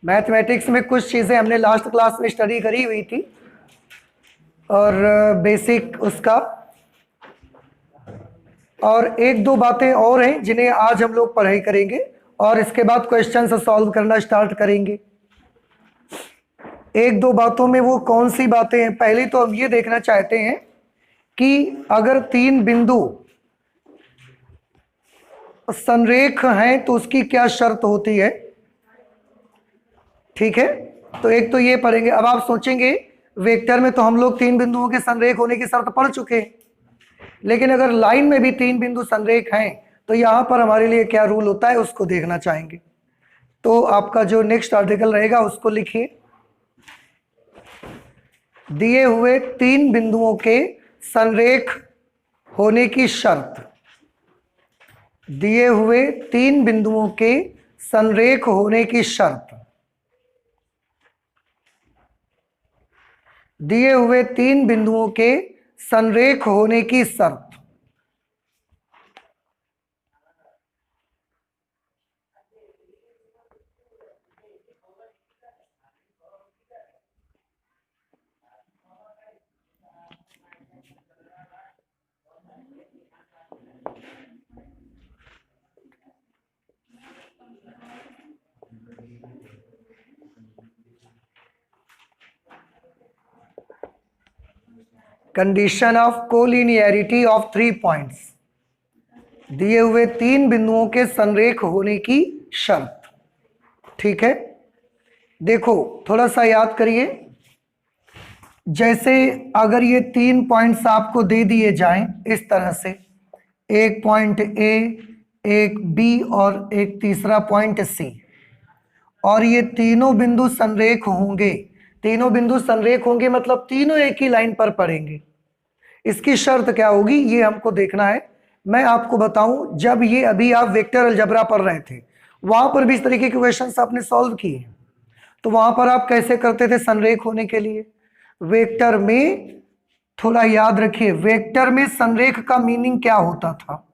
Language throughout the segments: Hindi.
मैथमेटिक्स में कुछ चीज़ें हमने लास्ट क्लास में स्टडी करी हुई थी और बेसिक उसका, और एक दो बातें और हैं जिन्हें आज हम लोग पढ़ाई करेंगे और इसके बाद क्वेश्चन सॉल्व करना स्टार्ट करेंगे। एक दो बातों में वो कौन सी बातें हैं? पहले तो हम ये देखना चाहते हैं कि अगर तीन बिंदु संरेख हैं तो उसकी क्या शर्त होती है। ठीक है, तो एक तो ये पढ़ेंगे। अब आप सोचेंगे वेक्टर में तो हम लोग तीन बिंदुओं के संरेख होने की शर्त पढ़ चुके हैं, लेकिन अगर लाइन में भी तीन बिंदु संरेख हैं तो यहां पर हमारे लिए क्या रूल होता है उसको देखना चाहेंगे। तो आपका जो नेक्स्ट आर्टिकल रहेगा उसको लिखिए। दिए हुए तीन बिंदुओं के संरेख होने की शर्त। दिए हुए तीन बिंदुओं के संरेख होने की शर्त। दिए हुए तीन बिंदुओं के संरेख होने की शर्त। Condition of collinearity of 3 points. दिए हुए तीन बिंदुओं के संरेख होने की शर्त। ठीक है, देखो थोड़ा सा याद करिए। जैसे अगर ये तीन पॉइंट्स आपको दे दिए जाएं इस तरह से, एक पॉइंट ए, एक बी और एक तीसरा पॉइंट सी, और ये तीनों बिंदु संरेख होंगे। तीनों बिंदु संरेख होंगे मतलब तीनों एक ही लाइन पर पड़ेंगे। इसकी शर्त क्या होगी ये हमको देखना है। मैं आपको बताऊं, जब ये अभी आप वेक्टर अलजेब्रा पढ़ रहे थे वहां पर भी इस तरीके के क्वेश्चंस आपने सॉल्व किए, तो वहां पर आप कैसे करते थे संरेख होने के लिए? वेक्टर में, थोड़ा याद रखिए, वेक्टर में संरेख का मीनिंग क्या होता था?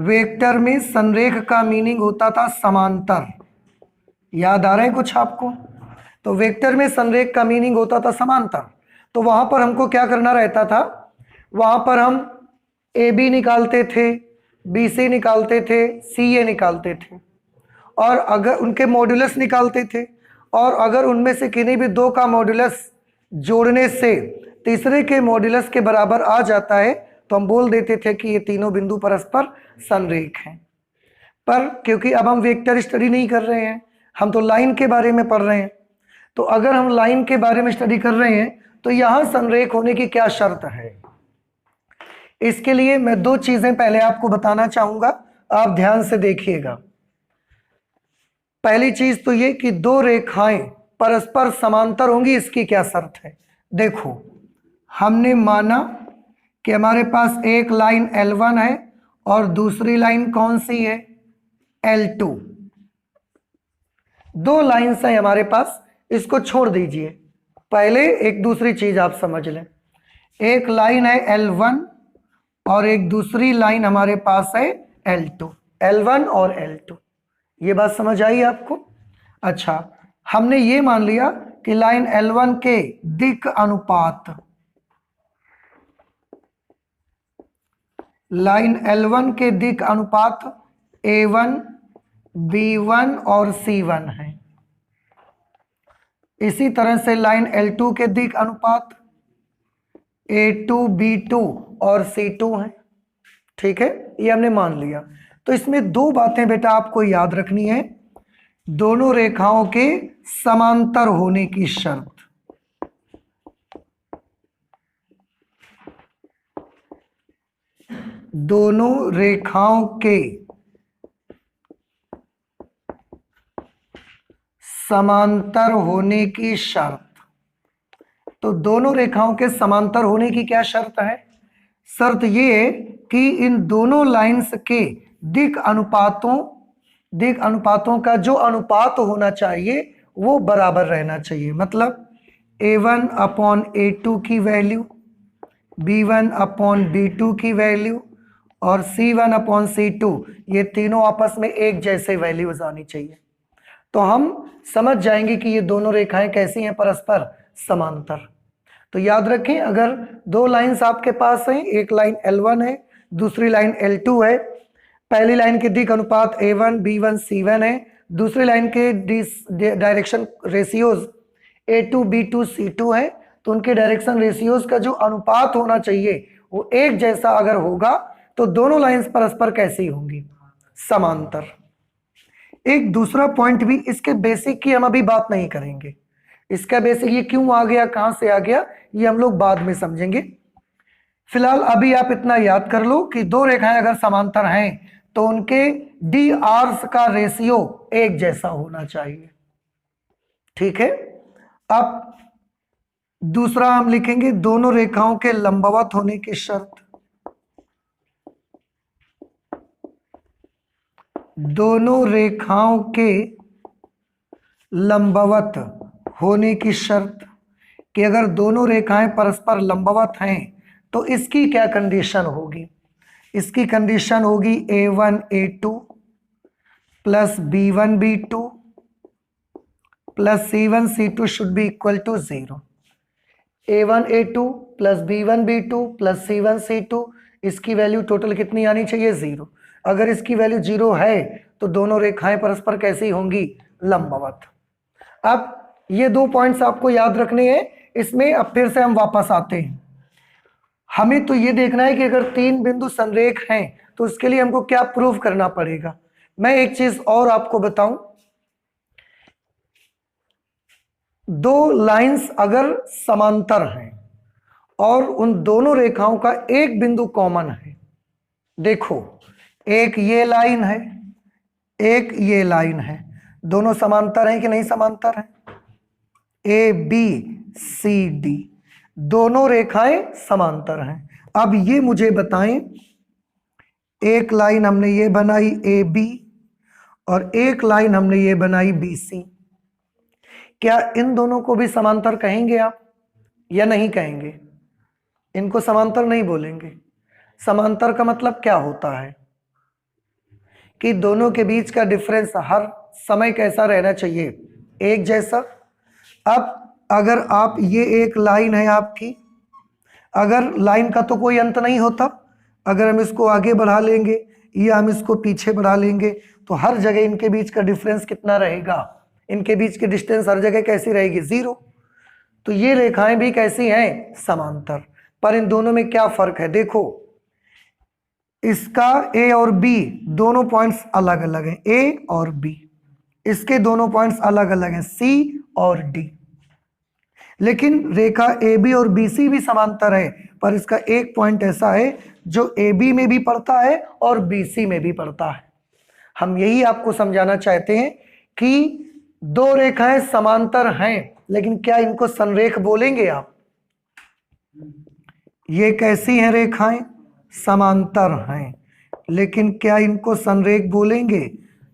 वेक्टर में संरेख का मीनिंग होता था समांतर। याद आ रहा है कुछ आपको? तो वेक्टर में संरेख का मीनिंग होता था समांतर। तो वहां पर हमको क्या करना रहता था? वहां पर हम ए बी निकालते थे, बी सी निकालते थे, सी ए निकालते थे, और अगर उनके मॉड्यूलस निकालते थे, और अगर उनमें से किन्हीं भी दो का मॉड्यूलस जोड़ने से तीसरे के मॉड्यूलस के बराबर आ जाता है तो हम बोल देते थे कि ये तीनों बिंदु परस्पर संरेख हैं। पर क्योंकि अब हम वेक्टर स्टडी नहीं कर रहे हैं, हम तो लाइन के बारे में पढ़ रहे हैं, तो अगर हम लाइन के बारे में स्टडी कर रहे हैं तो यहां संरेख होने की क्या शर्त है? इसके लिए मैं दो चीजें पहले आपको बताना चाहूंगा, आप ध्यान से देखिएगा। पहली चीज तो ये कि दो रेखाएं परस्पर समांतर होंगी, इसकी क्या शर्त है? देखो, हमने माना कि हमारे पास एक लाइन L1 है और दूसरी लाइन कौन सी है? L2। दो लाइन्स हैं हमारे पास, इसको छोड़ दीजिए। पहले एक दूसरी चीज आप समझ लें। एक लाइन है L1 और एक दूसरी लाइन हमारे पास है L2। L1 और L2, ये बात समझ आई आपको? अच्छा, हमने ये मान लिया कि लाइन L1 के दिक् अनुपात, लाइन L1 के दिक् अनुपात A1, B1 और C1 है। इसी तरह से लाइन L2 के दिक् अनुपात A2, B2 और C2 है। ठीक है, ये हमने मान लिया। तो इसमें दो बातें बेटा आपको याद रखनी है। दोनों रेखाओं के समांतर होने की शर्त। दोनों रेखाओं के समांतर होने की शर्त। तो दोनों रेखाओं के समांतर होने की क्या शर्त है? शर्त ये कि इन दोनों लाइंस के दिक् अनुपातों का जो अनुपात होना चाहिए वो बराबर रहना चाहिए। मतलब A1 अपॉन A2 की वैल्यू, B1 अपॉन B2 की वैल्यू और C1/C2 ये तीनों आपस में एक जैसे वैल्यूज आनी चाहिए। तो हम समझ जाएंगे कि ये दोनों रेखाएं कैसी हैं, परस्पर समांतर। तो याद रखें, अगर दो लाइंस आपके पास हैं, एक लाइन L1 है, दूसरी लाइन L2 है, पहली लाइन के दिक् अनुपात A1 B1 C1 है, दूसरी लाइन के direction ratios A2 B2 C2 है, तो उनके डायरेक्शन रेशियोज का जो अनुपात होना चाहिए वो एक जैसा अगर होगा तो दोनों लाइंस परस्पर कैसी होंगी, समांतर। एक दूसरा पॉइंट भी, इसके बेसिक की हम अभी बात नहीं करेंगे, इसका बेसिक ये क्यों आ गया, कहां से आ गया, ये हम लोग बाद में समझेंगे। फिलहाल अभी आप इतना याद कर लो कि दो रेखाएं अगर समांतर हैं तो उनके डी आर्स का रेशियो एक जैसा होना चाहिए। ठीक है। अब दूसरा हम लिखेंगे दोनों रेखाओं के लंबवत होने की शर्त। दोनों रेखाओं के लंबवत होने की शर्त कि अगर दोनों रेखाएं परस्पर लंबवत हैं तो इसकी क्या कंडीशन होगी, इसकी कंडीशन होगी A1 A2 plus B1 B2 plus C1 C2 should be equal to 0। A1 A2 plus B1 B2 plus C1 C2, इसकी वैल्यू टोटल कितनी आनी चाहिए, 0। अगर इसकी वैल्यू 0 है तो दोनों रेखाएं परस्पर कैसी होंगी, लंबवत। अब ये दो पॉइंट्स आपको याद रखने हैं। इसमें अब फिर से हम वापस आते हैं, हमें तो ये देखना है कि अगर तीन बिंदु संरेख हैं तो उसके लिए हमको क्या प्रूव करना पड़ेगा। मैं एक चीज और आपको बताऊं, दो लाइंस अगर समांतर हैं और उन दोनों रेखाओं का एक बिंदु कॉमन है, देखो एक ये लाइन है, एक ये लाइन है, दोनों समांतर हैं कि नहीं समांतर हैं, ABCD दोनों रेखाएं समांतर हैं। अब ये मुझे बताएं, एक लाइन हमने ये बनाई AB और एक लाइन हमने ये बनाई BC, क्या इन दोनों को भी समांतर कहेंगे आप या नहीं कहेंगे? इनको समांतर नहीं बोलेंगे। समांतर का मतलब क्या होता है कि दोनों के बीच का डिफरेंस हर समय कैसा रहना चाहिए, एक जैसा। अब अगर आप, ये एक लाइन है आपकी, अगर लाइन का तो कोई अंत नहीं होता, अगर हम इसको आगे बढ़ा लेंगे या हम इसको पीछे बढ़ा लेंगे तो हर जगह इनके बीच का डिफरेंस कितना रहेगा, इनके बीच की डिस्टेंस हर जगह कैसी रहेगी, 0। तो ये रेखाएं भी कैसी हैं, समांतर। पर इन दोनों में क्या फर्क है, देखो इसका A और B दोनों पॉइंट्स अलग अलग हैं, A और B, इसके दोनों पॉइंट्स अलग अलग हैं, C और D। लेकिन रेखा AB और BC भी समांतर है, पर इसका एक पॉइंट ऐसा है जो AB में भी पड़ता है और BC में भी पड़ता है। हम यही आपको समझाना चाहते हैं कि दो रेखाएं समांतर हैं, लेकिन क्या इनको संरेख बोलेंगे आप? ये कैसी हैं रेखाएं, समांतर हैं, लेकिन क्या इनको संरेख बोलेंगे?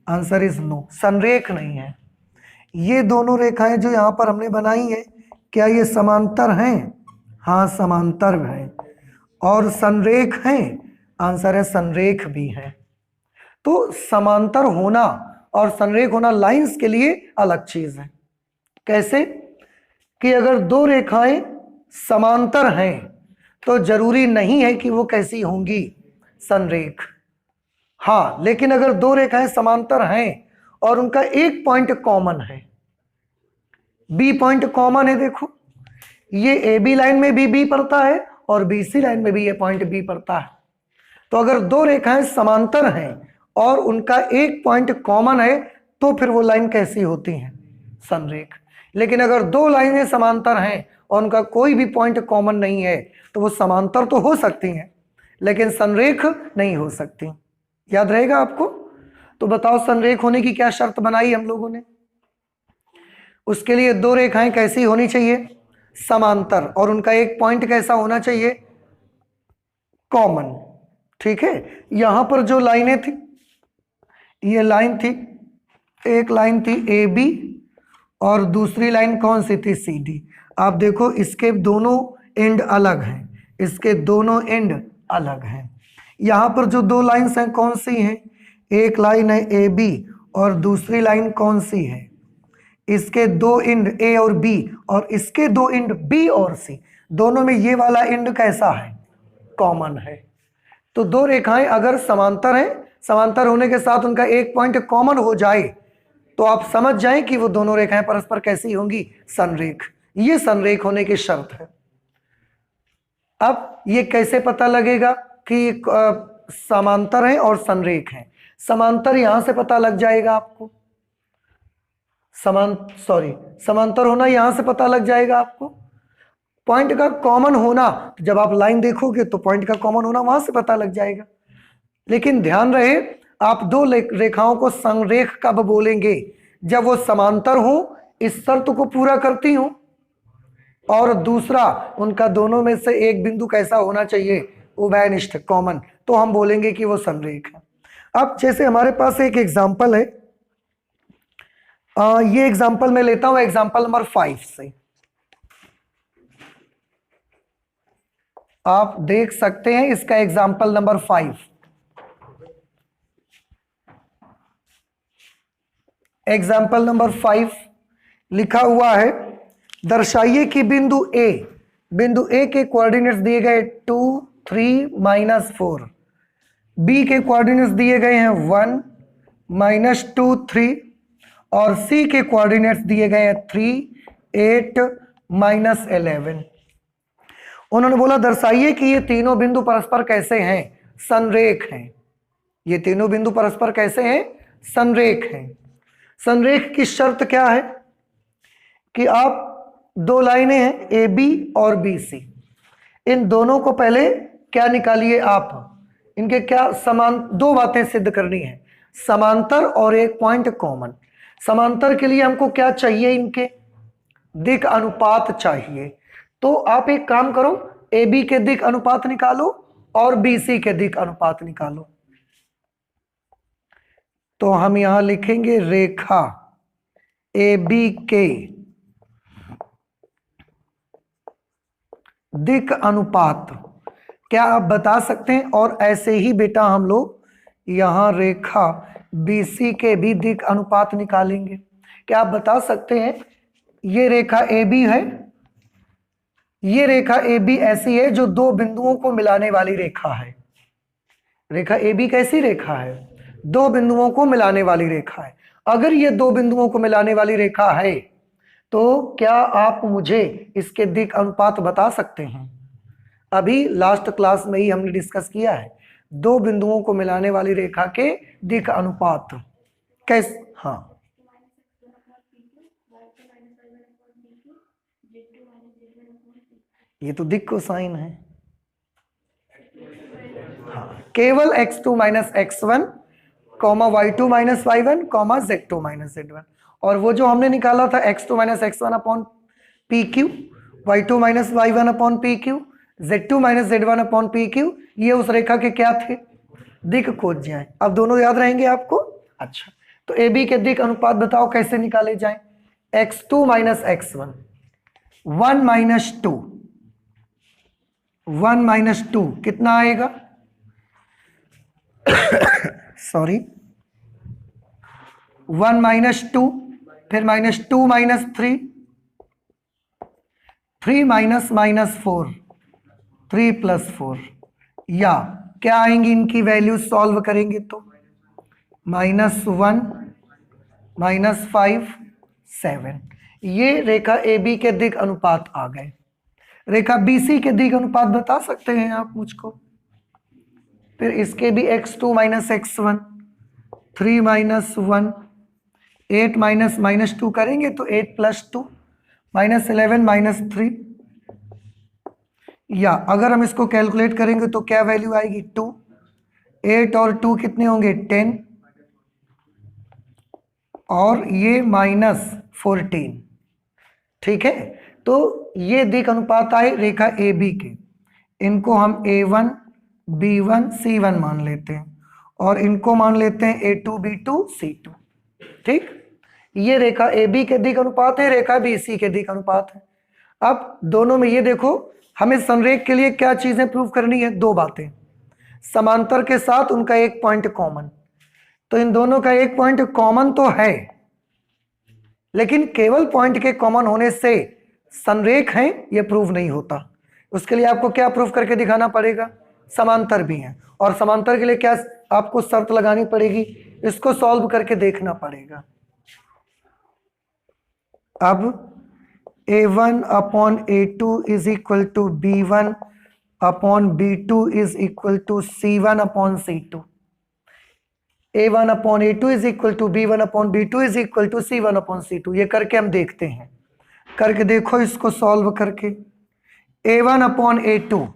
आंसर इज नो, संरेख नहीं है। ये दोनों रेखाएं जो यहां पर हमने बनाई है, क्या ये समांतर हैं? हाँ समांतर हैं। और संरेख हैं? आंसर है संरेख भी हैं। तो समांतर होना और संरेख होना लाइंस के लिए अलग चीज है। कैसे कि अगर दो रेखाएं समांतर हैं तो जरूरी नहीं है कि वो कैसी होंगी, संरेख। हाँ, लेकिन अगर दो रेखाएं समांतर हैं और उनका एक पॉइंट कॉमन है, बी पॉइंट कॉमन है, देखो ये AB लाइन में भी B पड़ता है और BC लाइन में भी ये पॉइंट B पड़ता है। तो अगर दो रेखाएं समांतर हैं और उनका एक पॉइंट कॉमन है तो फिर वो लाइन कैसी होती हैं, संरेख। लेकिन अगर दो लाइनें समांतर हैं और उनका कोई भी पॉइंट कॉमन नहीं है तो वो समांतर तो हो सकती हैं लेकिन संरेख नहीं हो सकती। याद रहेगा आपको? तो बताओ संरेख होने की क्या शर्त बनाई हम लोगों ने? उसके लिए दो रेखाएं कैसी होनी चाहिए, समांतर, और उनका एक पॉइंट कैसा होना चाहिए, कॉमन। ठीक है। यहां पर जो लाइनें थी, ये लाइन थी, एक लाइन थी AB और दूसरी लाइन कौन सी थी, CD। आप देखो इसके दोनों एंड अलग हैं, इसके दोनों एंड अलग हैं। यहाँ पर जो दो लाइंस हैं कौन सी हैं? एक लाइन है ए बी और दूसरी लाइन कौन सी है? इसके दो एंड ए और बी और इसके दो एंड बी और सी, दोनों में ये वाला एंड कैसा है? कॉमन है। तो दो रेखाएं अगर समांतर हैं, समांतर होने के साथ उनका एक पॉइंट कॉमन हो जाए तो आप समझ जाएं कि वो दोनों रेखाएं परस्पर कैसी होंगी? संरेख। ये संरेख होने की शर्त है। अब ये कैसे पता लगेगा कि समांतर है और संरेख है? समांतर यहां से पता लग जाएगा आपको, समांतर होना यहां से पता लग जाएगा आपको। पॉइंट का कॉमन होना, जब आप लाइन देखोगे तो पॉइंट का कॉमन होना वहां से पता लग जाएगा। लेकिन ध्यान रहे, आप दो रेखाओं को संरेख कब बोलेंगे? जब वो समांतर हो, इस शर्त को पूरा करती हूं, और दूसरा उनका दोनों में से एक बिंदु कैसा होना चाहिए? उभयनिष्ठ, कॉमन, तो हम बोलेंगे कि वो संरेख है। अब जैसे हमारे पास एक एग्जाम्पल है, ये एग्जाम्पल मैं लेता हूं एग्जाम्पल नंबर 5 से। आप देख सकते हैं इसका एग्जाम्पल नंबर 5। एग्जाम्पल नंबर 5 लिखा हुआ है, दर्शाइए कि बिंदु ए के कोऑर्डिनेट्स दिए गए 2, 3, -4, बी के कोऑर्डिनेट्स दिए गए हैं 1, -2, 3, और सी के कोऑर्डिनेट्स दिए गए हैं 3, 8, -11। उन्होंने बोला दर्शाइए कि ये तीनों बिंदु परस्पर कैसे हैं? संरेख हैं। ये तीनों बिंदु परस्पर कैसे हैं? संरेख हैं। संरेख की शर्त क्या है? कि आप दो लाइनें हैं ए बी और बी सी, इन दोनों को पहले क्या निकालिए आप? इनके क्या समान, दो बातें सिद्ध करनी है, समांतर और एक पॉइंट कॉमन। समांतर के लिए हमको क्या चाहिए? इनके दिक अनुपात चाहिए। तो आप एक काम करो, ए बी के दिक अनुपात निकालो और बी सी के दिक अनुपात निकालो। तो हम यहां लिखेंगे रेखा ए बी के दिक अनुपात। क्या आप बता सकते हैं? और ऐसे ही बेटा हम लोग यहां रेखा BC के भी दिक अनुपात निकालेंगे। क्या आप बता सकते हैं? ये रेखा AB है, ये रेखा AB ऐसी है जो दो बिंदुओं को मिलाने वाली रेखा है। रेखा AB कैसी रेखा है? दो बिंदुओं को मिलाने वाली रेखा है। अगर ये दो बिंदुओं को मिलाने वाली रेखा है तो क्या आप मुझे इसके दिक अनुपात बता सकते हैं? अभी लास्ट क्लास में ही हमने डिस्कस किया है, दो बिंदुओं को मिलाने वाली रेखा के दिक अनुपात कैसे? हाँ, ये तो दिक कोसाइन है। हाँ, केवल x2 - x1, y2 - y1, z2 - z1। और वो जो हमने निकाला था x2 - x1 upon PQ, y2 - y1 upon PQ, z2 - z1 upon PQ, ये उस रेखा के क्या थे? दिक खोज जाए। अब दोनों याद रहेंगे आपको? अच्छा, तो AB के दिक अनुपात बताओ कैसे निकाले जाए? x2 - x1, 1 - 2, 1 - 2 कितना आएगा? सॉरी, 1 - 2, फिर -2 - 3, 3 - 4, 3 + 4, या क्या आएंगी इनकी वैल्यू सॉल्व करेंगे तो? -1, -5, 7। ये रेखा AB के दिक अनुपात आ गए। रेखा BC के दिक अनुपात बता सकते हैं आप मुझको? फिर इसके भी x2 - x1, 3 - 1, 8 - -2 करेंगे तो 8 + 2, -11 - 3, या अगर हम इसको कैलकुलेट करेंगे तो क्या वैल्यू आएगी? 2, 8 और 2 कितने होंगे? 10, और ये -14। ठीक है, तो ये दिक अनुपात आए रेखा AB के। इनको हम A1, B1, C1 मान लेते हैं, और इनको मान लेते हैं A2, B2, C2। ठीक, ये रेखा AB के दिक अनुपात है, रेखा BC के दिक अनुपात है। अब दोनों में ये देखो, हमें संरेख के लिए क्या चीजें प्रूव करनी है? दो बातें। समांतर के साथ उनका एक पॉइंट कॉमन, तो इन दोनों का एक पॉइंट कॉमन तो है, लेकिन केवल पॉइंट के कॉमन होने से संरेख हैं यह प्रूव नहीं होता। उसके लिए आपको क्या प्रूव करके दिखाना पड़ेगा? समांतर भी हैं, और समांतर के लिए क्या आपको शर्त लगानी पड़ेगी? इसको सॉल्व करके देखना पड़ेगा। अब a1 upon a2 is equal to b1 upon b2 is equal to c1 upon c2। a1 upon a2 is equal to b1 upon b2 is equal to c1 upon c2। ये करके हम देखते हैं, करके देखो इसको सॉल्व करके। a1 upon a2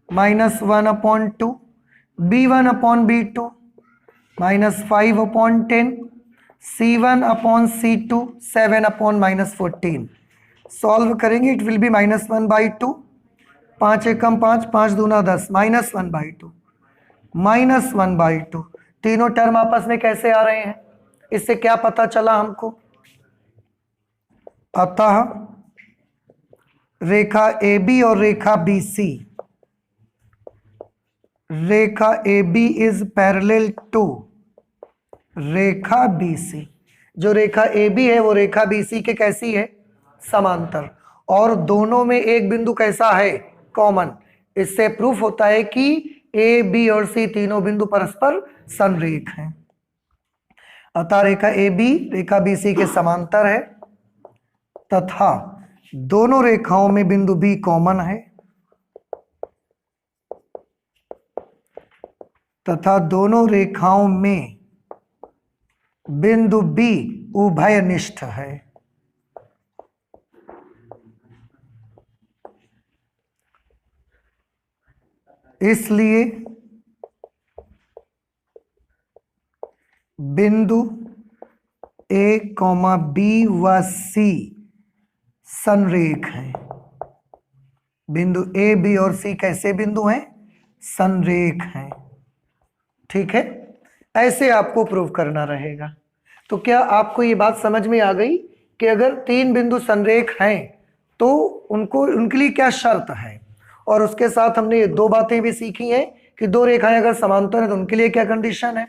minus 1 upon 2, b1 upon b2 minus 5 upon 10, c1 upon c2 7 upon minus 14। Solve करेंगे, इट विल बी माइनस 1/2, 5 एकम 5, 5 दूना 10, माइनस 1/2, माइनस 1/2। तीनों टर्म आपस में कैसे आ रहे हैं? इससे क्या पता चला हमको? अतः रेखा AB और रेखा BC, रेखा AB इज पैरेलल टू रेखा BC। जो रेखा AB है वो रेखा BC के कैसी है? समांतर। और दोनों में एक बिंदु कैसा है? कॉमन। इससे प्रूफ होता है कि A, B और C तीनों बिंदु परस्पर संरेख हैं। अतः रेखा AB रेखा BC के समांतर है तथा दोनों रेखाओं में बिंदु B कॉमन है, तथा दोनों रेखाओं में बिंदु B उभयनिष्ठ है। इसलिए बिंदु A, B व C संरेख हैं। बिंदु A, B और C कैसे बिंदु हैं? संरेख हैं। ठीक है, ऐसे आपको प्रूव करना रहेगा। तो क्या आपको ये बात समझ में आ गई कि अगर तीन बिंदु संरेख हैं तो उनके लिए क्या शर्त है? और उसके साथ हमने ये दो बातें भी सीखी हैं कि दो रेखाएं अगर समांतर हैं तो उनके लिए क्या कंडीशन है,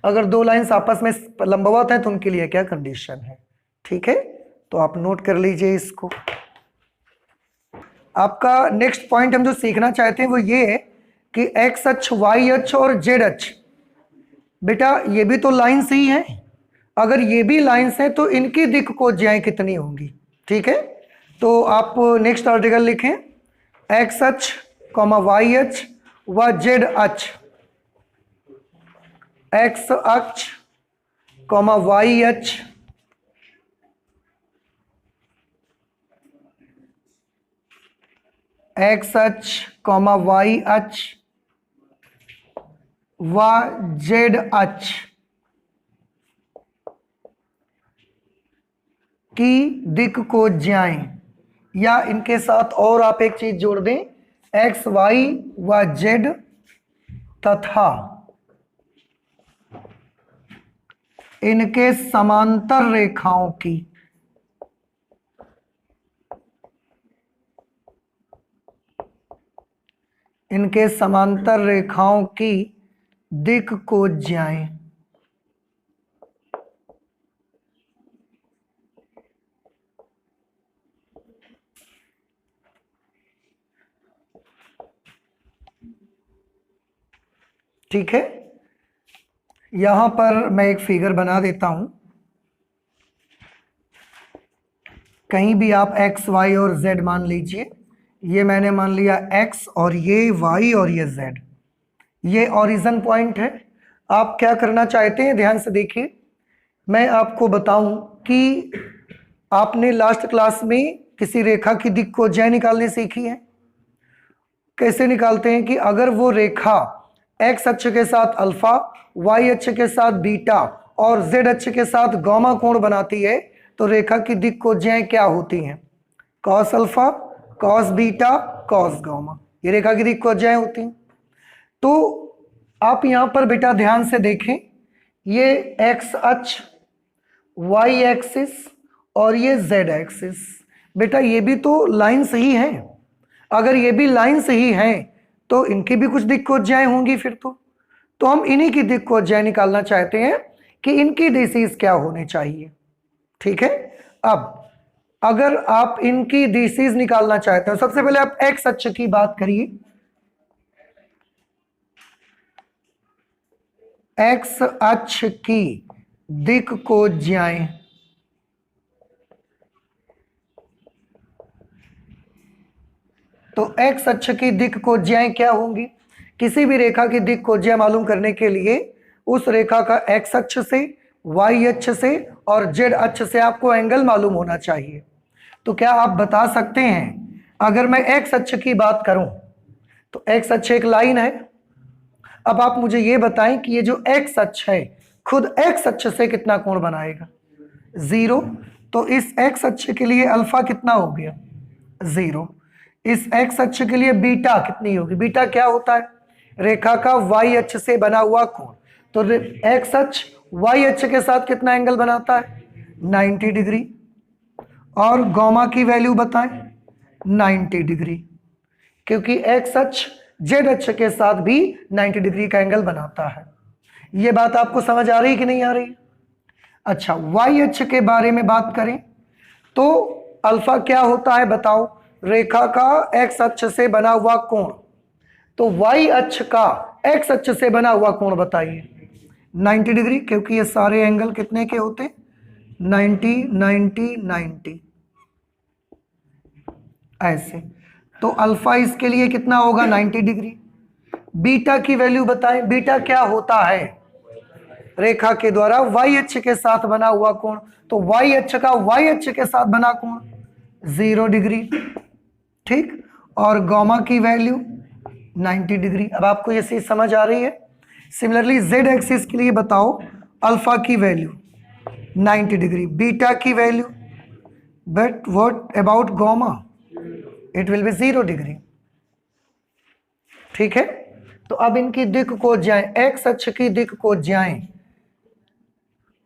अगर दो लाइंस आपस में लंबवत हैं तो उनके लिए क्या कंडीशन है। ठीक है, तो आप नोट कर लीजिए इसको। आपका नेक्स्ट पॉइंट हम जो सीखना चाहते हैं वो ये है कि एक्स अक्ष, वाई अक्ष और जेड अक्ष, बेटा ये भी तो लाइन्स ही हैं। अगर ये भी लाइन्स हैं तो इनकी दिक् कोज्याएं कितनी होंगी? ठीक है, तो आप नेक्स्ट आर्टिकल लिखें, एक्स अक्ष, वाई अक्ष व जेड अक्ष। एक्स अक्ष, वाई अक्ष, एक्स अक्ष, वाई अक्ष व जेड अक्ष की दिक् कोज्याएं, या इनके साथ और आप एक चीज जोड़ दें, एक्स, वाई व जेड तथा इनके समांतर रेखाओं की दिक् कोज्याएं। ठीक है, यहां पर मैं एक फिगर बना देता हूं। कहीं भी आप एक्स, वाई और जेड मान लीजिए। ये मैंने मान लिया एक्स और ये वाई और ये जेड, ये ओरिजिन पॉइंट है। आप क्या करना चाहते हैं ध्यान से देखिए। मैं आपको बताऊं कि आपने लास्ट क्लास में किसी रेखा की दिक् कोज्याएं निकालनी सीखी है। कैसे निकालते हैं कि अगर वो रेखा एक्स अक्ष के साथ अल्फा, वाई अक्ष के साथ बीटा और जेड अक्ष के साथ गामा कोण बनाती है तो रेखा की दिक् कोज्याएं क्या होती हैं? Cos alpha, cos beta, cos gamma, ये रेखा की दिक् कोज्याएं होती हैं। तो आप यहां पर बेटा ध्यान से देखें, ये एक्स अक्ष, वाई एक्सिस और ये जेड एक्सिस, बेटा ये भी तो लाइन सही है। अगर ये भी लाइन सही है तो इनकी भी कुछ दिक्कोज्याएं होंगी फिर तो हम इन्हीं की दिक्कोज्याएं निकालना चाहते हैं कि इनकी डिसीज क्या होनी चाहिए। ठीक है, अब अगर आप इनकी डिसीज निकालना चाहते हो, सबसे पहले आप एक्स अक्ष की बात करिए। एक्स अक्ष की दिक्कोज्याएं, तो एक्स अक्ष की दिक्कोज्याएं क्या होंगी? किसी भी रेखा की दिक्कोज्या मालूम करने के लिए उस रेखा का एक्स अक्ष से, वाई अक्ष से और जेड अक्ष से आपको एंगल मालूम होना चाहिए। तो क्या आप बता सकते हैं, अगर मैं एक्स अक्ष की बात करूं तो एक्स अक्ष एक लाइन है। अब आप मुझे यह बताएं कि ये जो एक्स अक्ष है खुद एक्स अक्ष से कितना कोण बनाएगा? 0। तो इस एक्स अक्ष के लिए अल्फा कितना हो गया? 0। इस एक्स अक्ष के लिए बीटा कितनी होगी? बीटा क्या होता है? रेखा का वाई अक्ष से बना हुआ कोण। तो एक्स अक्ष वाई अक्ष के साथ कितना एंगल बनाता है? 90 डिग्री। और गामा की वैल्यू बताएं? 90 डिग्री, क्योंकि एक्स अक्ष जेड अक्ष के साथ भी 90 डिग्री का एंगल बनाता है। यह बात आपको समझ आ रही कि नहीं आ रही? अच्छा, वाई अक्ष के बारे में बात करें तो अल्फा क्या होता है बताओ? रेखा का एक्स अक्ष से बना हुआ कोण। तो वाई अक्ष का एक्स अक्ष से बना हुआ कोण बताइए? 90 डिग्री, क्योंकि ये सारे एंगल कितने के होते हैं? 90 90 90 ऐसे। तो अल्फा इसके लिए कितना होगा? 90 डिग्री। बीटा की वैल्यू बताएं, बीटा क्या होता है? रेखा के द्वारा वाई अक्ष के साथ बना हुआ कोण। तो वाई अक्ष का वाई अक्ष के साथ बना कोण 0 डिग्री। ठीक, और गामा की वैल्यू 90 डिग्री। अब आपको ये चीज समझ आ रही है? सिमिलरली जेड एक्सिस के लिए बताओ, अल्फा की वैल्यू 90 डिग्री, बीटा की value, but what about gamma? It will be 0 degree. ठीक है, तो अब इनकी दिक्कोज्याएं, एक्स अक्ष की दिक्कोज्याएं,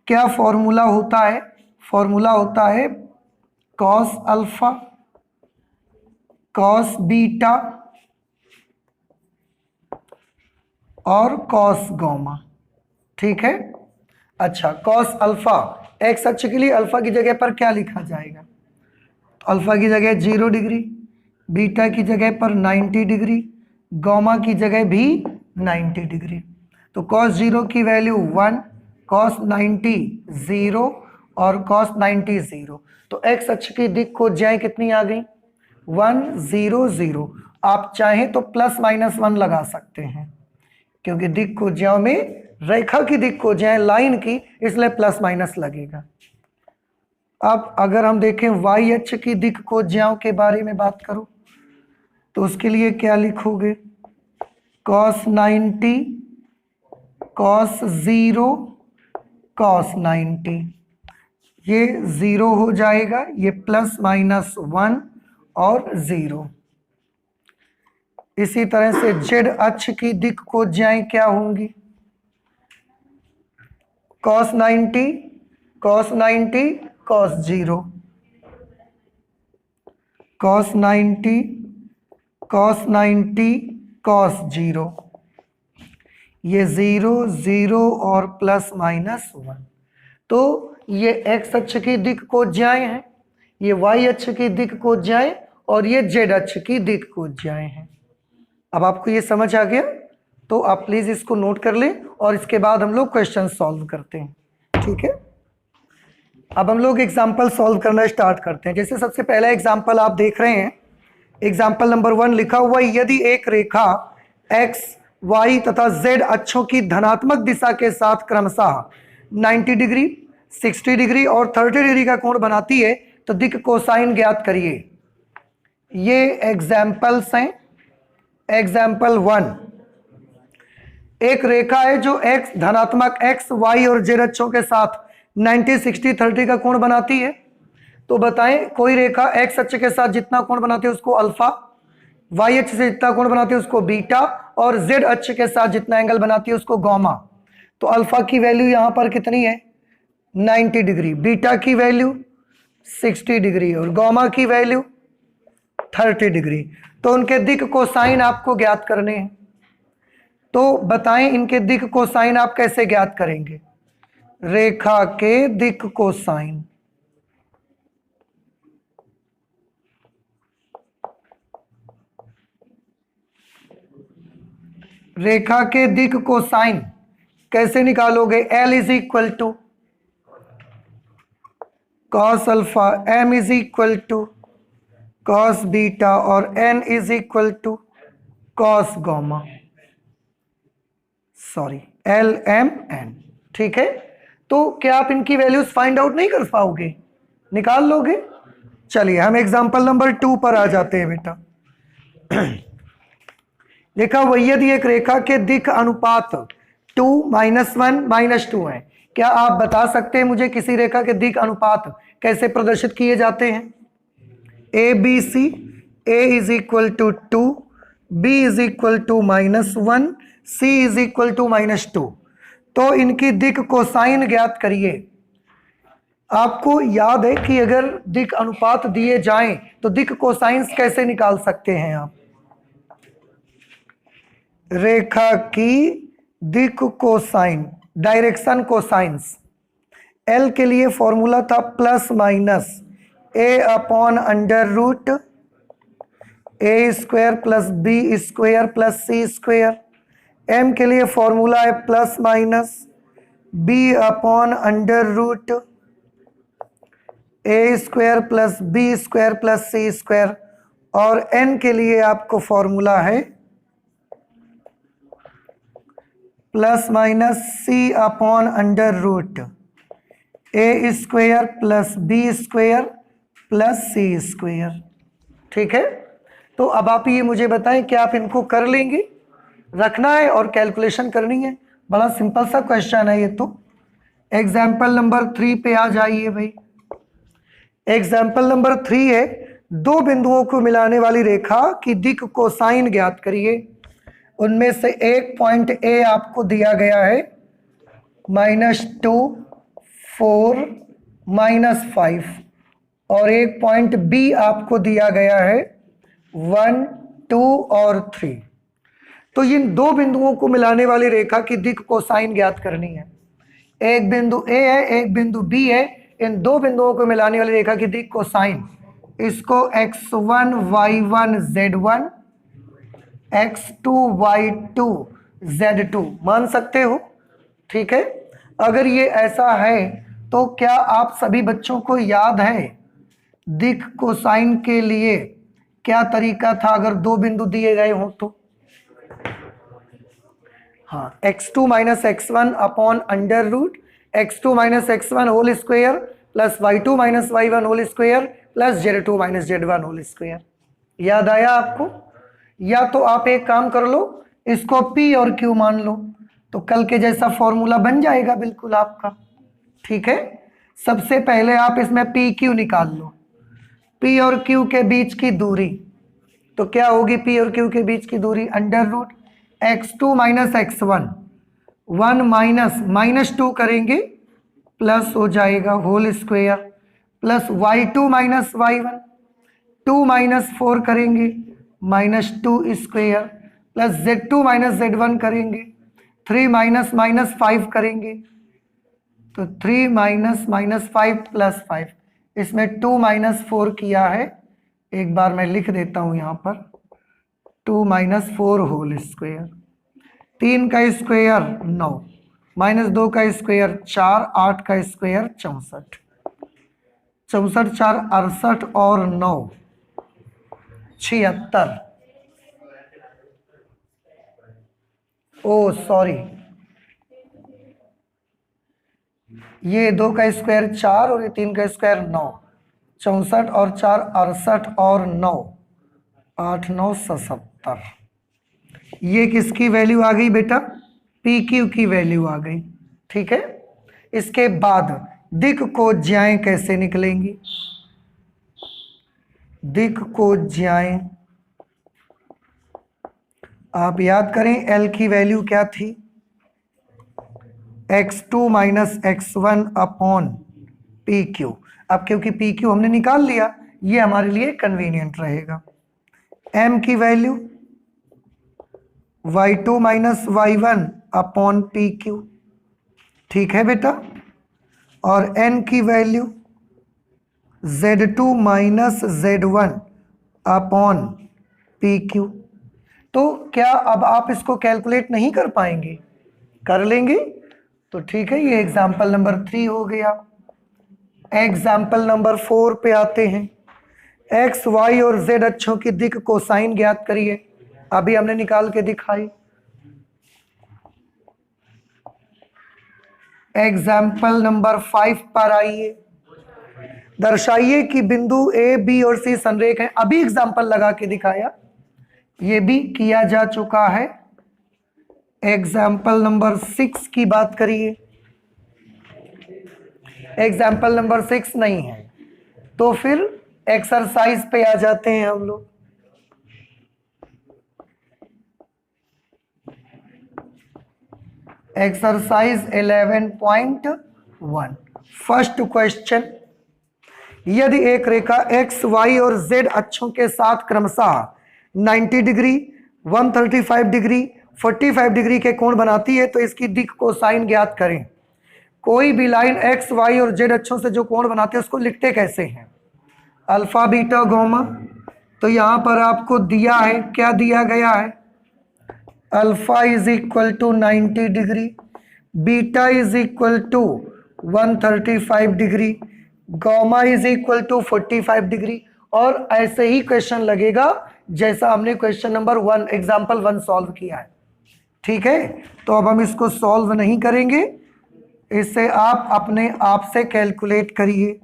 क्या फॉर्मूला होता है? फॉर्मूला होता है कॉस अल्फा, कॉस बीटा और कॉस गामा। ठीक है, अच्छा, कॉस अल्फा एक्स अक्ष के लिए अल्फा की जगह पर क्या लिखा जाएगा? तो अल्फा की जगह 0 डिग्री, बीटा की जगह पर 90 डिग्री, गामा की जगह भी 90 डिग्री। तो cos 0 की वैल्यू 1, cos 90 0 और cos 90 0। तो एक्स अक्ष की दिक्कोज्याएं कितनी आ गई? 1 0 0। आप चाहें तो प्लस माइनस 1 लगा सकते हैं, क्योंकि दिक्कोज्याओं में रेखा की दिक्कोज्याएं लाइन की, इसलिए प्लस माइनस लगेगा। अब अगर हम देखें वाई अक्ष की दिक्कोज्याओं के बारे में बात करो तो उसके लिए क्या लिखोगे? cos 90 cos 0 cos 90, ये 0 हो जाएगा, ये प्लस माइनस 1 और 0। इसी तरह से जेड अक्ष की दिक्कोज्याएं क्या होंगी? cos 90 cos 90 cos 0, cos 90 cos 90 cos 0, ये 0 0 और प्लस माइनस 1। तो ये एक्स अक्ष की दिक्कोज्याएं हैं, ये वाई अक्ष की दिक्कोज्याएं और ये जेड अक्ष की दिक्कोज्याएं हैं। अब आपको ये समझ आ गया? तो आप प्लीज इसको नोट कर लें और इसके बाद हम लोग क्वेश्चन सॉल्व करते हैं। ठीक है, अब हम लोग एग्जाम्पल सॉल्व करना स्टार्ट करते हैं। जैसे सबसे पहला एग्जाम्पल आप देख रहे हैं, एग्जाम्पल नंबर 1 लिखा हुआ है, यदि एक रेखा एक्स वाई तथा जेड अक्षों की धनात्मक दिशा के साथ क्रमशः 90 डिग्री 60 डिग्री और 30 डिग्री का कोण बनाती है तो दिक् कोसाइन ज्ञात करिए। ये एग्जाम्पल्स हैं। एग्जाम्पल 1, एक रेखा है जो एक्स धनात्मक एक्स वाई और जेड अक्षों के साथ 90 60 30 का कोण बनाती है। तो बताएं, कोई रेखा एक्स अक्ष के साथ जितना कोण बनाती है उसको अल्फा, वाई अक्ष से जितना कोण बनाती है उसको बीटा और जेड अक्ष के साथ जितना एंगल बनाती है उसको गामा। तो अल्फा की वैल्यू यहां पर कितनी है? 90 डिग्री, बीटा की वैल्यू 60 डिग्री और गामा की वैल्यू 30 डिग्री। तो उनके दिक कोसाइन आपको ज्ञात करने हैं। तो बताएं इनके दिक कोसाइन आप कैसे ज्ञात करेंगे? रेखा के दिक कोसाइन, रेखा के दिक कोसाइन कैसे निकालोगे? L is equal to cos alpha, M is equal to cos beta और N is equal to cos gamma, sorry LMN। ठीक है, तो क्या आप इनकी वैल्यूज फाइंड आउट नहीं कर पाओगे? निकाल लोगे? चलिए हम एग्जांपल नंबर 2 पर आ जाते हैं बेटा। देखा वही, यदि एक रेखा के दिक अनुपात 2 -1 -2 है, क्या आप बता सकते हैं मुझे किसी रेखा के दिक अनुपात कैसे प्रदर्शित किए जाते हैं? ABC, A is equal to 2, B is equal to -1, C is equal to -2। तो इनकी दिक कोसाइन ज्ञात करिए। आपको याद है कि अगर दिक अनुपात दिए जाएं तो दिक कोसाइंस कैसे निकाल सकते हैं आप? रेखा की दिक कोसाइन, डायरेक्शन कोसाइंस, L के लिए फॉर्मूला था plus minus A upon under root A square plus B square plus C square. M के लिए फॉर्मूला है plus minus B upon under root A square plus B square plus C square. और N के लिए आपको फॉर्मूला है plus minus C upon under root A square plus B square plus C square. ठीक है, तो अब आप ये मुझे बताएं कि आप इनको कर लेंगे? रखना है और कैलकुलेशन करनी है। बड़ा सिंपल सा क्वेश्चन है ये। तो एग्जाम्पल नंबर 3 पे आ जाइए भाई। एग्जाम्पल नंबर 3 है, दो बिंदुओं को मिलाने वाली रेखा की दिक कोसाइन ज्ञात करिए। उनमें से एक पॉइंट A आपको दिया गया है -2, 4, -5 और एक पॉइंट B आपको दिया गया है 1, 2 और 3। तो इन दो बिंदुओं को मिलाने वाली रेखा की दिक कोसाइन ज्ञात करनी है। एक बिंदु A है, एक बिंदु B है। इन दो बिंदुओं को मिलाने वाली रेखा की दिक कोसाइन, इसको x1 y1 z1 x2 y2 z2 मान सकते हो। ठीक है, अगर ये ऐसा है तो क्या आप सभी बच्चों को याद है दिक कोसाइन के लिए क्या तरीका था अगर दो बिंदु दिए गए हो तो? हाँ, x2 - x1 upon under root x2 - x1 whole square plus y2 - y1 whole square plus z2 - z1 whole square. याद आया आपको? या तो आप एक काम कर लो, इसको P और Q मान लो, तो कल के जैसा फॉर्मूला बन जाएगा बिल्कुल आपका। ठीक है, सबसे पहले आप इसमें PQ निकाल लो। P और Q के बीच की दूरी, तो क्या होगी P और Q के बीच की दूरी? अंडर रूट x2 - x1, 1 - -2 करेंगे प्लस हो जाएगा whole square plus y2 - y1, 2 - 4 करेंगे -2 स्क्वायर प्लस z2 - z1 करेंगे 3 - -5 करेंगे, तो 3 - -5 प्लस 5। इसमें 2 - 4 किया है, एक बार मैं लिख देता हूं यहां पर 2 - 4 होल स्क्वायर। 3 का स्क्वायर 9, -2 का स्क्वायर 4, 8 का स्क्वायर 64, 64 4 68 और 9 76। ओ सॉरी, ये 2 का स्क्वायर 4 और ये 3 का स्क्वायर 9, 64 और 4 68 और 9 8 9 77। ये किसकी वैल्यू आ गई बेटा? PQ की वैल्यू आ गई। ठीक है, इसके बाद दिक को ज्याएं कैसे निकलेंगी? दिक को ज्याएं आप याद करें, L की वैल्यू क्या थी? x2 - x1 upon PQ। अब क्योंकि PQ हमने निकाल लिया, ये हमारे लिए कन्वीनियंट रहेगा। m की value y2 minus y1 upon P Q, ठीक है बेटा, और n की value z2 minus z1 upon P Q. तो क्या अब आप इसको कैलकुलेट नहीं कर पाएंगे? कर लेंगे तो ठीक है, ये एग्जाम्पल नंबर 3 हो गया। एग्जाम्पल नंबर 4 पे आते हैं। एक्स वाई और जेड अक्षों की दिक् कोसाइन ज्ञात करिए। अभी हमने निकाल के दिखाई। एग्जाम्पल नंबर 5 पर आइए। दर्शाइए कि बिंदु ए बी और सी संरेख हैं। अभी एग्जाम्पल लगा के दिखाया, ये भी किया जा चुका है। एग्जाम्पल नंबर 6 की बात करिए। एग्जाम्पल नंबर 6 नहीं है तो फिर एक्सरसाइज पे आ जाते हैं हम लोग। एक्सरसाइज 11.1 फर्स्ट क्वेश्चन, यदि एक रेखा एक्स वाई और जेड अक्षों के साथ क्रमशः 90 डिग्री 135 डिग्री 45 डिग्री के कोण बनाती है तो इसकी दिक् कोसाइन ज्ञात करें। कोई भी लाइन एक्स वाई और जेड अक्षों से जो कोण बनाते हैं उसको लिखते कैसे हैं? Alpha beta gamma. तो यहां पर आपको दिया है, क्या दिया गया है? Alpha is equal to 90 degree, beta is equal to 135 degree, gamma is equal to 45 degree. और ऐसे ही क्वेश्चन लगेगा जैसा हमने क्वेश्चन नंबर 1 एग्जाम्पल 1 सॉल्व किया है, ठीक है। तो अब हम इसको सॉल्व नहीं करेंगे, इससे आप अपने आप से कैलकुलेट करिए।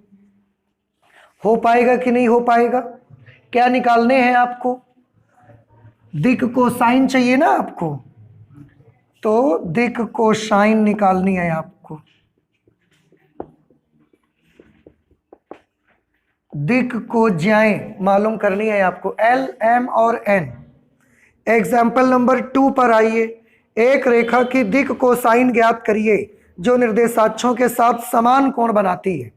हो पाएगा कि नहीं हो पाएगा? क्या निकालने हैं आपको? दिक् कोसाइन चाहिए ना आपको, तो दिक् कोसाइन निकालनी है आपको। दिक् को ज्याएं मालूम करनी है आपको, एल एम और एन। एग्जाम्पल नंबर 2 पर आइए। एक रेखा की दिक् कोसाइन ज्ञात करिए जो निर्देशाक्षों के साथ समान कोण बनाती है।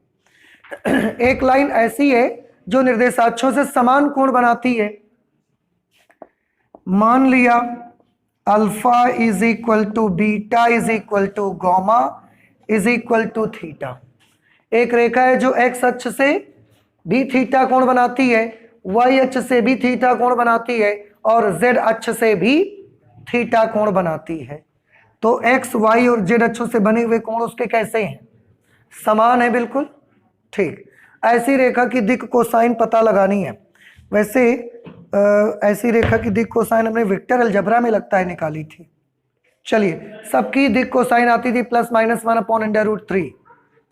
एक लाइन ऐसी है जो निर्देशाक्षों से समान कोण बनाती है। मान लिया alpha is equal to beta is equal to gamma is equal to theta. एक रेखा है जो एक्स अक्ष से भी थीटा कोण बनाती है, वाई अक्ष से भी थीटा कोण बनाती है और जेड अक्ष से भी थीटा कोण बनाती है। तो एक्स वाई और जेड अक्षों से बने हुए कोण उसके कैसे हैं? समान है, बिल्कुल ठीक। ऐसी रेखा की दिक् कोसाइन पता लगानी है। वैसे ऐसी रेखा की दिक् कोसाइन हमने वेक्टर अलजेब्रा में लगता है निकाली थी। चलिए, सबकी दिक् कोसाइन आती थी plus minus 1 upon under root 3।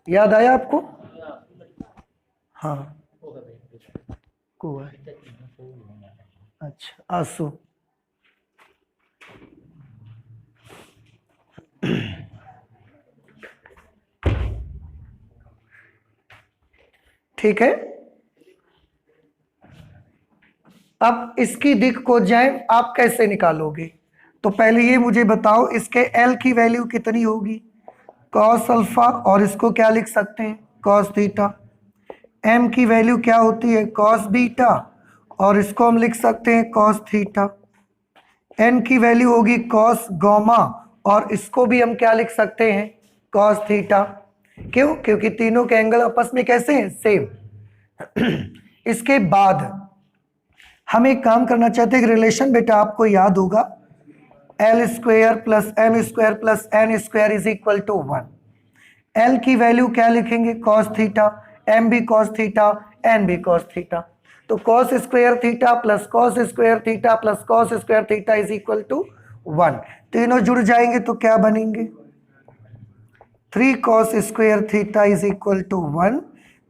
याद आया आपको? हाँ, अच्छा आंसू। ठीक है, अब इसकी दिक् को जाए आप कैसे निकालोगे? तो पहले ये मुझे बताओ, इसके L की वैल्यू कितनी होगी? कॉस अल्फा, और इसको क्या लिख सकते हैं? Cos theta. M की वैल्यू क्या होती है? कॉस बीटा, और इसको हम लिख सकते हैं कॉस थीटा। N की वैल्यू होगी कॉस गामा, और इसको भी हम क्या लिख सकते हैं? Cos theta. क्यों? क्योंकि तीनों के एंगल आपस में कैसे हैं? सेम। इसके बाद हम एक काम करना चाहते हैं, रिलेशन बेटा आपको याद होगा, L square plus M square plus N square is equal to 1। L की वैल्यू क्या लिखेंगे? कॉस थीटा, एम भी कॉस थीटा, एन भी कॉस थीटा। तो cos square theta plus cos square theta plus cos square theta is equal to 1। तीनों जुड़ जाएंगे तो क्या बनेंगे? 3 cos square theta is equal to 1,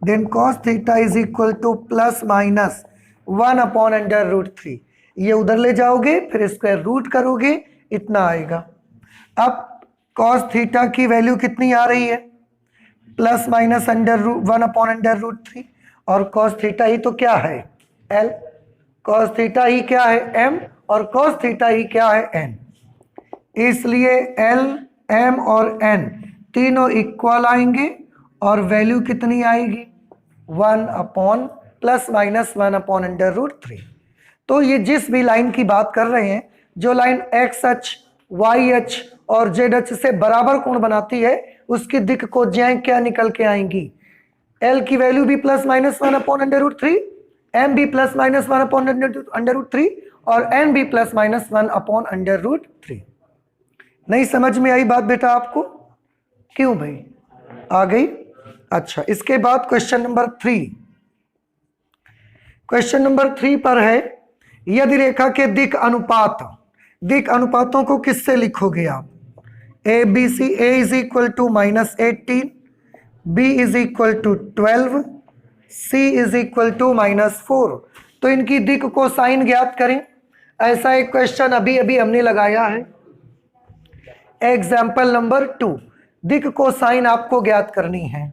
then cos theta is equal to plus minus 1 upon under root 3। ये उधर ले जाओगे फिर स्क्वायर रूट करोगे, इतना आएगा। अब cos थीटा की वैल्यू कितनी आ रही है? Plus minus under root 1 upon under root 3, और cos थीटा ही तो क्या है? L। cos थीटा ही क्या है? M, और cos थीटा ही क्या है? N। इसलिए L, M और N तीनों इक्वल आएंगे और वैल्यू कितनी आएगी? 1 upon plus minus 1 upon under root 3। तो ये जिस भी लाइन की बात कर रहे हैं, जो लाइन एक्स अक्ष, वाई अक्ष और जेड अक्ष से बराबर कोण बनाती है, उसकी दिक् कोज्याएं क्या निकल के आएंगी? एल की वैल्यू भी प्लस माइनस 1/√3, एम भी प्लस माइनस 1/√3 और एन भी प्लस माइनस 1/√3। नहीं समझ में आई बात बेटा आपको? क्यों भाई? आ गई? अच्छा, इसके बाद क्वेश्चन नंबर 3। क्वेश्चन नंबर 3 पर है, यदि रेखा के दिक् अनुपातों को किससे लिखोगे आप? A B C, A is equal to -18, B is equal to 12, C is equal to -4। तो इनकी दिक् को साइन ज्ञात करें। ऐसा एक क्वेश्चन अभी अभी हमने लगाया है। एग्जाम्पल नंबर 2, दिक् को साइन आपको ज्ञात करनी है।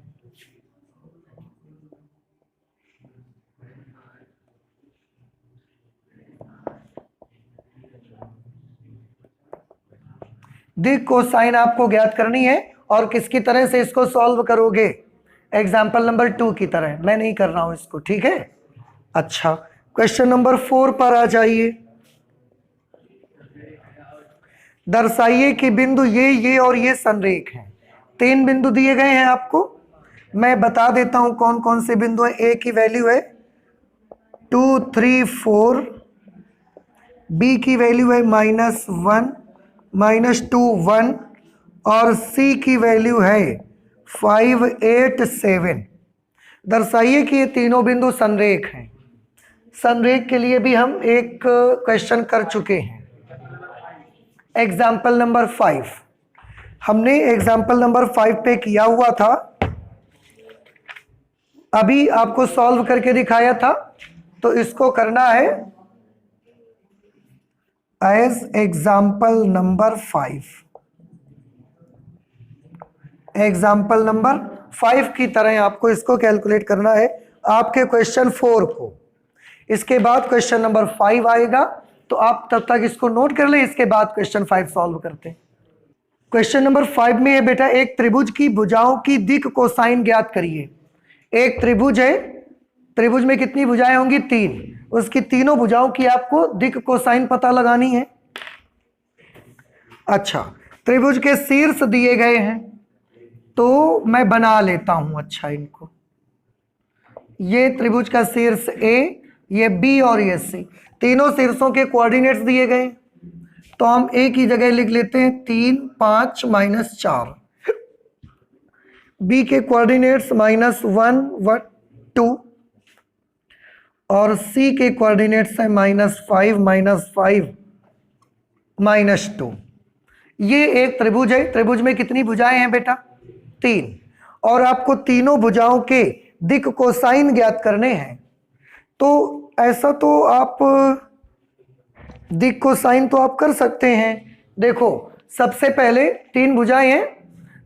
दिक् को साइन आपको ज्ञात करनी है और किसकी तरह से इसको सॉल्व करोगे? एग्जाम्पल नंबर 2 की तरह। मैं नहीं कर रहा हूं इसको, ठीक है? अच्छा, क्वेश्चन नंबर 4 पर आ जाइए। दर्शाइए कि बिंदु ये और ये संरेख हैं। 3 बिंदु दिए गए हैं आपको। मैं बता देता हूं कौन कौन से बिंदु हैं। ए की वैल्यू है 2, 3, 4, बी की वैल्यू है -1, -2, 1 और सी की वैल्यू है 5, 8, 7। दर्शाइए कि ये तीनों बिंदु संरेख हैं। संरेख के लिए भी हम एक क्वेश्चन कर चुके हैं। एग्जाम्पल नंबर 5 हमने एग्जाम्पल नंबर 5 पे किया हुआ था, अभी आपको सॉल्व करके दिखाया था। तो इसको करना है as example number 5। Example number 5 की तरह आपको इसको कैलकुलेट करना है, आपके क्वेश्चन 4 को। इसके बाद क्वेश्चन नंबर 5 आएगा, तो आप तब तक इसको नोट कर ले। इसके बाद क्वेश्चन 5 सॉल्व करते हैं। क्वेश्चन नंबर 5 में है बेटा, एक त्रिभुज की भुजाओं की दिक् कोसाइन ज्ञात करिए। एक त्रिभुज है, त्रिभुज में कितनी भुजाएं होंगी? 3। उसकी तीनों भुजाओं की आपको दिक् कोसाइन पता लगानी है। अच्छा, त्रिभुज के शीर्ष दिए गए हैं, तो मैं बना लेता हूं। अच्छा, इनको, ये त्रिभुज का शीर्ष ए, ये बी और ये सी, तीनों शीर्षों के कोऑर्डिनेट्स दिए गए। तो हम ए की जगह लिख लेते हैं 3, 5, -4। बी के कोऑर्डिनेट्स -1, 2 और सी के कोऑर्डिनेट्स है -5, -5, -2। ये एक त्रिभुज है। त्रिभुज में कितनी भुजाएं हैं बेटा? 3। और आपको तीनों भुजाओं के दिक् कोसाइन ज्ञात करने हैं। तो ऐसा तो आप दिक् कोसाइन तो आप कर सकते हैं। देखो, सबसे पहले 3 भुजाएं हैं,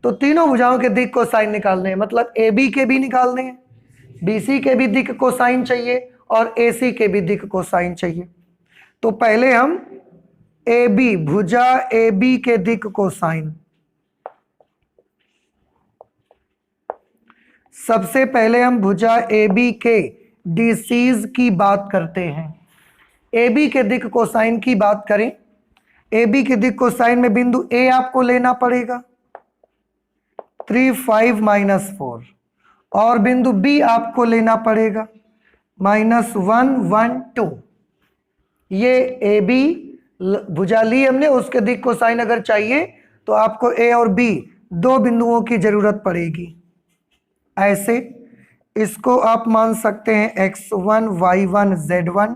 तो तीनों भुजाओं के दिक् कोसाइन निकालने हैं। मतलब ए बी के भी निकालने हैं, बी सी के भी दिक् कोसाइन चाहिए और ए सी के भी दिक् कोसाइन चाहिए। तो पहले हम ए बी, भुजा ए बी के दिक् कोसाइन, सबसे पहले हम भुजा ए बी के डीसीज की बात करते हैं। ए बी के दिक् कोसाइन की बात करें, ए बी के दिक् कोसाइन में बिंदु ए आपको लेना पड़ेगा 3, 5, -4 और बिंदु बी आपको लेना पड़ेगा -1, 1, 2। ये ए बी भुजा ली हमने, उसके दिक् कोसाइन अगर चाहिए तो आपको ए और बी 2 बिंदुओं की जरूरत पड़ेगी। ऐसे इसको आप मान सकते हैं x1, y1, z1,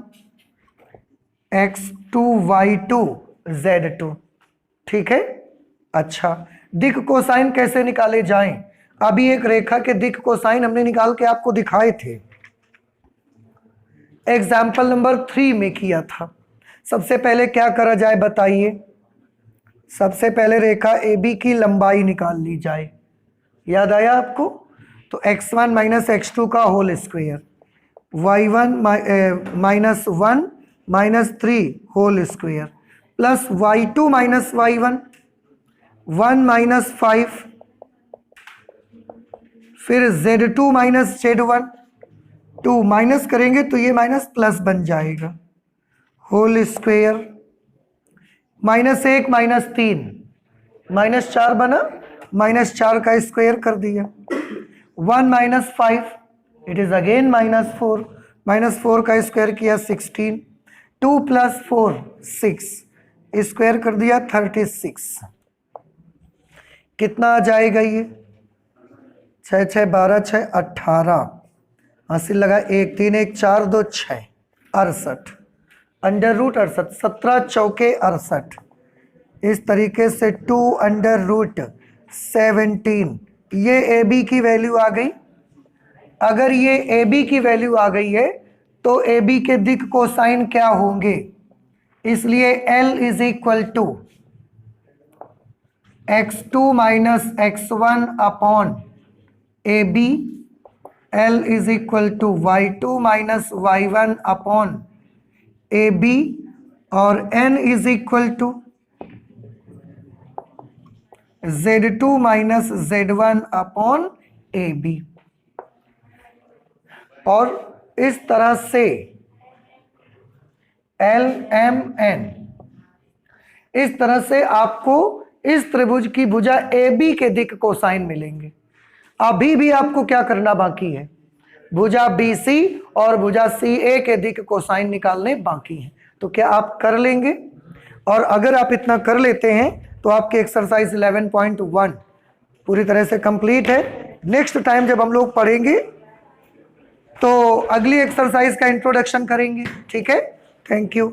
x2, y2, z2। ठीक है? अच्छा, दिक् कोसाइन कैसे निकाले जाएं? अभी एक रेखा के दिक् कोसाइन हमने निकाल के आपको दिखाए थे, एग्जाम्पल नंबर 3 में किया था। सबसे पहले क्या करा जाए बताइए? सबसे पहले रेखा AB की लंबाई निकाल ली जाए। याद आया आपको? तो x1 - x2 का whole square, y1 -1 -3 whole square plus y2 - y1 1 - 5, फिर z2 - z1 2 माइनस करेंगे तो ये माइनस प्लस बन जाएगा होल स्क्वेयर, -1 -3 -4 बना, -4 का स्क्वायर कर दिया। 1 -5 इट इज अगेन -4, -4 का स्क्वायर किया 16। 2 + 4 6, स्क्वायर कर दिया 36। कितना आ जाएगा ये? 6 6 12 6 18, हासिल लगा 1 3 1 4 2 6, 68 √68, 17 चौके 68। इस तरीके से 2 √17, ये ए बी की वैल्यू आ गई। अगर ये ए बी की वैल्यू आ गई है तो ए बी के दिक कोसाइन क्या होंगे? इसलिए L is equal to x2 - x1 upon A B, L is equal to y2 - y1 upon A B, और N is equal to Z2 - Z1 upon A B. और इस तरह से LMN, इस तरह से आपको इस त्रिभुज की भुजा AB के दिक कोसाइन मिलेंगे। अभी भी आपको क्या करना बाकी है? भुजा BC और भुजा CA के दिक कोसाइन निकालने बाकी हैं। तो क्या आप कर लेंगे? और अगर आप इतना कर लेते हैं तो आपकी एक्सरसाइज 11.1 पूरी तरह से कंप्लीट है। नेक्स्ट टाइम जब हम लोग पढ़ेंगे तो अगली एक्सरसाइज का इंट्रोडक्शन करेंगे। ठीक है, थैंक यू।